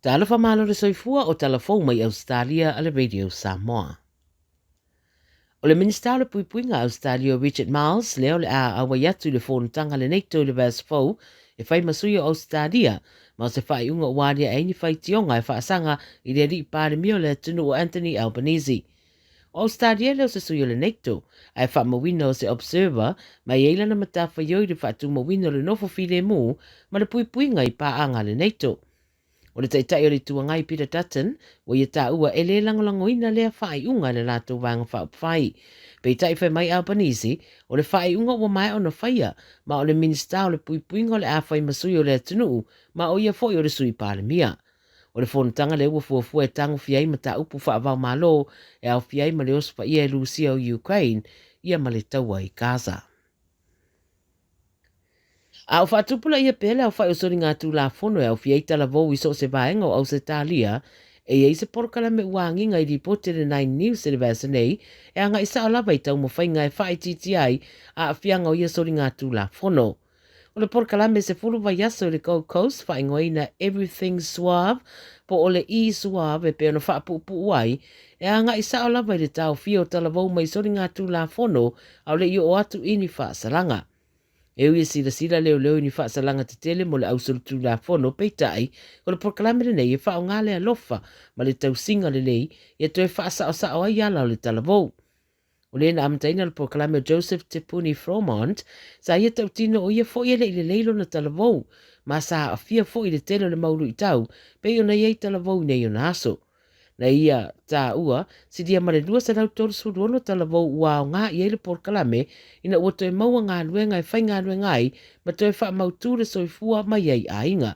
Tala whamalo le soifua o telefou mai Australia a le Radio Samoa. O le Minister le puipuinga Australia Richard Marles leo le a awai atu le whonutanga le neito le Vasfou e whai masui o Australia ma se whai unga waria e ni whai tionga e whaasanga i le ri pāre mio le tunu o Anthony Albanese. O Australia leo se sui o le neito ai wha mawina o se Observer mai eila na matafa yoi le wha tu mawina le nofo file mu ma le puipuinga i paanga le neito. O le taitai o le tuangai Peter Dutton, o ia tā ua e le langolangoina lea whai unga le lātou wanga whai. Pei tai whai mai Albanese, o le whai unga ua mai o na whaia, ma o le minista o le puipuinga o le awhai masui o le atunu, ma o ia foi o le sui pālemia. O le whonutanga le ua fuafua e tango fiai ma tā upu whaavau malo, e au fiai ma le ospa ia e Lucia o Ukraine, ia ma le taua i Gaza. A o whaatupula ia pele au whai o sori ngā tū la whono e au fiaita la vou i so se vaenga o au se tālia, e ei se porkala me uanginga i ripote le 9 News se le vasa nei, e anga isa o lava i tau mo whainga e whai TTI a whianga o ia sori ngā tū la whono. O le porkala me se fulu vai aso le Gold Coast whai ngoina Everything Suave, po o le I Suave e pe ono whaapupu uai, e anga isa o lava i le tau fio tala vou mai sori ngā tū la whono au le i o atu ini whaasalanga. E ui sila leo ni whaasalanga te tele mo le ausuru tū la whono peitai, ko le porkalamere nei e whao ngāle alofa ma le tau singa le nei, e toi whaasao sao ai ala o le talavou. O le na amataina le porkalamere Joseph Tepuni Fromont, sa ia tau tino o ia fo ia le leilo na talavou, ma sa a fia fo i le tele le maulu i tau, pe o na iei talavou nei o na aso. Na ia tā ua, si dia mare lua sa lau tōru suruono tala vau ua o ngā i eile porkalame, ina ua toi maua ngā luenga e whai ngā luenga ai, ma toi wha mautūre soifua mai ai a inga.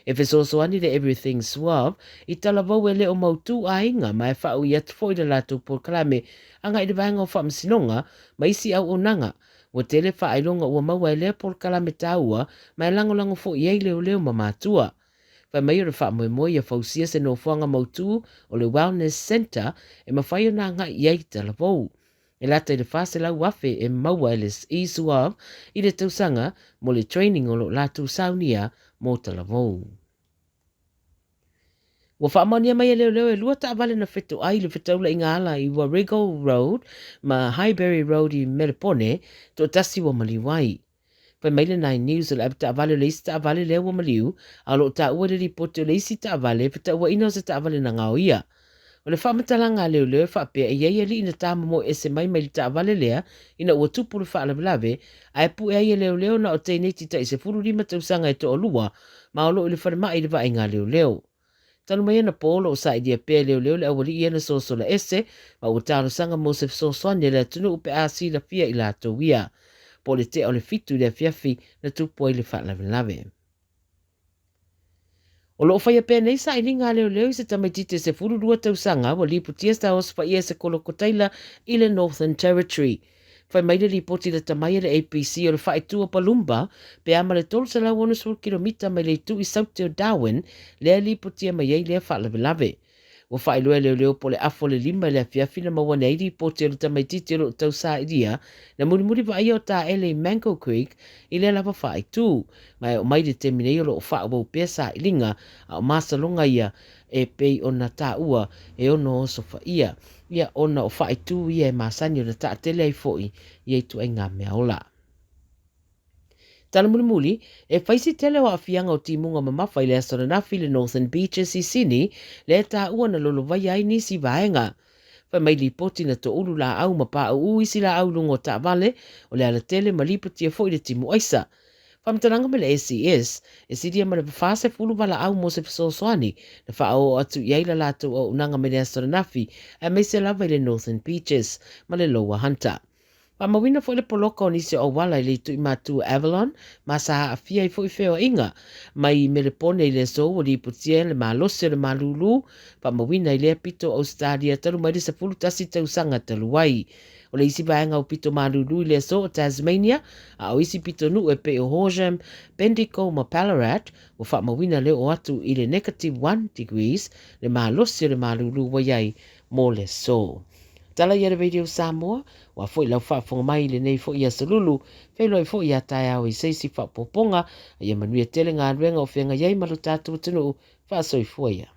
E fesoso ani le Everything Suave, i tala vau e le o mautū a inga, ma e wha ui atu fo i le lātou porkalame, anga i le vanga o wha msinonga, ma isi au o nanga, ua tele wha ailonga ua maua e le porkalame tā ua, ma e langolango fo i eile o leo ma mātua. Whai mai o le wha moe a fausia se no whanga mautū o le Wellness Center e mawhai o nā ngā iei tala vau. E lata i le whase lau wafe e maua e le Suave i le tausanga mo le training o lo lātou saunia mo tala vau. Ua whaamania mai e leo e lua taawale na whetu ai le whetaula i ngāla i Warrego Road ma Highbury Road i Melipone to tasi wa maliwai. Pai maile 9 News o le abta avale le isi ta avale leo wa maliu, a lo ta ua le ripote o le isi ta avale, pita ua ina o se ta avale na ngao ia. O le whamatalanga leo e whapea e iei ali ina tāma mo e se mai mai ta avale lea, ina ua tupu le whaalawelawe, a e pu e leo na o te neti ta i se furu rima tausanga e to o lua, ma o lo le whanama i le wa inga leo. Tanu mai ana polo o sa idia pea leo le awali i ana soso la ese, ma ua tāno sanga mo se sosoane le tunu upe a si la fia i la tauia. Po le te o le fitu le fiafi na tupo i le whaalawelawe. O loo whaia pēr nei sa i ringa leo i se tamaitite se fururua tausanga wa lipu tiesta ospa ia se kolokotaila i le Northern Territory. Whai maile ripoti le tamaia le APC o le whaitua Palumba pe ama le tolu sa lau 1 kilomita mai le tu i saute o Darwin lea lipu tia mai ei lea whaalawelawe. Wa whailua leo po le afo le lima le afiafi na mawana iri po te o tamaititi o tau sa iria na muri wa ia o ta ele Mango Creek i le lava whai tū. Mai o mai de teminei o wha wau pia sa ilinga a o masalonga ia e pei o na ta ua e ono o sofa ia. Ia ona o whai tū ia e masani o na ta tele ai foi i eitu ai ngā mea ola. Tala mulimuli, e whaisi tele o awhianga o timunga mamawhai le asaranafi le Northern Beaches i Sini, le tā ua na lolo vai ai nisi vaenga. Whai mai lipoti na to ulu la au mapa au isi la au lungo ta vale, o le ala tele ma lipoti e fo i le timu aisa. Whamtananga me le SES, e sidia ma le whase fulu wala au mo se fisosoani, na wha o atu iaila lato o unanga me le asaranafi, a me se lava i le Northern Beaches, ma le Lower Hunter. Pa mawina fo le poloka o nisi o wala i le tu i matu Avalon, ma sa a fia i fo i feo inga, mai me le pone i le so o li putia le malose le malulu, pa mawina i le pito o stadia talu mai sa fulu tasi tau sanga talu wai. O le isi vaenga o pito malulu i le so o Tasmania, a o isi pito nu e pe o Horsham, Bendigo ma Ballarat, o fa mawina le o atu i le -1 degrees, le malose le malulu waiai mo le so. Tala ia Radio Samoa, wa foi lau whaafonga mai le nei foi ia salulu, fei loi foi ia tai au i seisi whaapoponga, ia manuia tele ngā ruenga o whenga iei malu tātua tunu, whaasoi foi ia.